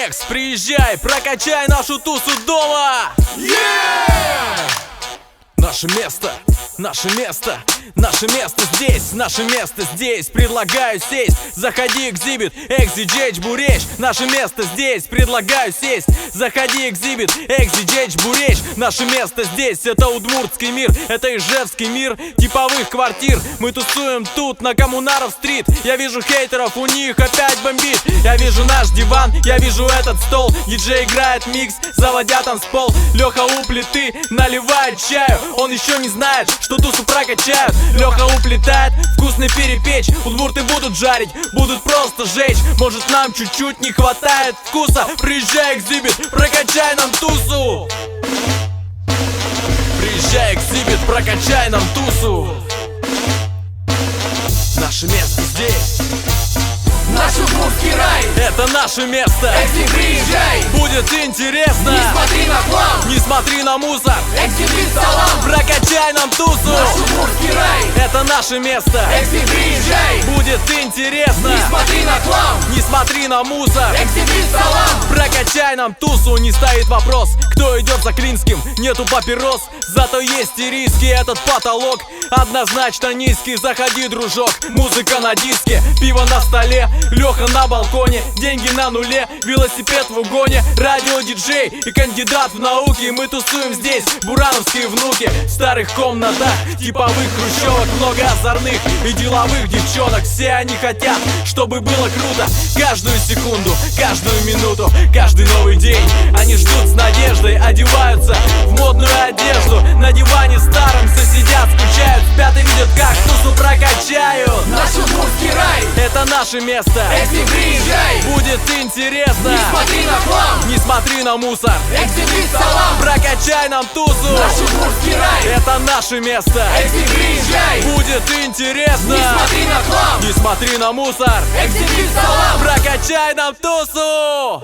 Экс, приезжай, прокачай нашу тусу дома. Наше место, наше место, наше место здесь, наше место здесь. Предлагаю сесть, заходи, экзибит, экзидж, буречь. Наше место здесь, предлагаю сесть, заходи, экзибит, экзидж, буречь. Наше место здесь, это удмуртский мир, это ижевский мир типовых квартир. Мы тусуем тут, на Коммунаров-стрит. Я вижу хейтеров, у них опять бомбит. Я вижу наш диван, я вижу этот стол. Диджей играет микс, заводя танцпол. Леха у плиты наливает чаю. Он еще не знает, что тусу прокачают. Леха уплетает, вкусно перепечь. Удмурты будут жарить, будут просто жечь. Может, нам чуть-чуть не хватает вкуса. Приезжай, экзибит, прокачай нам тусу. Приезжай, экзибит, прокачай нам тусу. Наше место здесь, наш удмуртский рай. это наше место. Экзибит, приезжай, будет интересно. не смотри на хлам, не смотри на мусор. экзибит, салам. Прокачай нам тусу. Наш удмуртский рай. Это наше место. Экзибит, приезжай, будет интересно. не смотри на хлам, не смотри на мусор. экзибит, салам. Прокачай нам тусу, не стоит вопрос, кто идет за Клинским, нету папирос. Зато есть и риски, этот потолок однозначно низкий. Заходи, дружок, музыка на диске, пиво на столе, Леха на балконе, деньги на нуле, велосипед в угоне, радио-диджей и кандидат в науки. Мы тусуем здесь, бурановские внуки, в старых комнатах типовых хрущевок. Много озорных и деловых девчонок. Все они хотят, чтобы было круто. Каждую секунду, каждую минуту, каждый новый день они ждут с надеждой, одеваются в модную одежду. На диване старом все сидят, скучают, спят и видят, как тусу прокачают. Наш удмуртский рай. Это наше место. Экзибит, приезжай, будет интересно. не смотри на хлам, не смотри на мусор. экзибит, салам. Прокачай нам тусу. Наш удмуртский рай. Это наше место. Экзибит, приезжай, будет интересно. не смотри на хлам, не смотри на мусор. экзибит, салам. Прокачай нам тусу.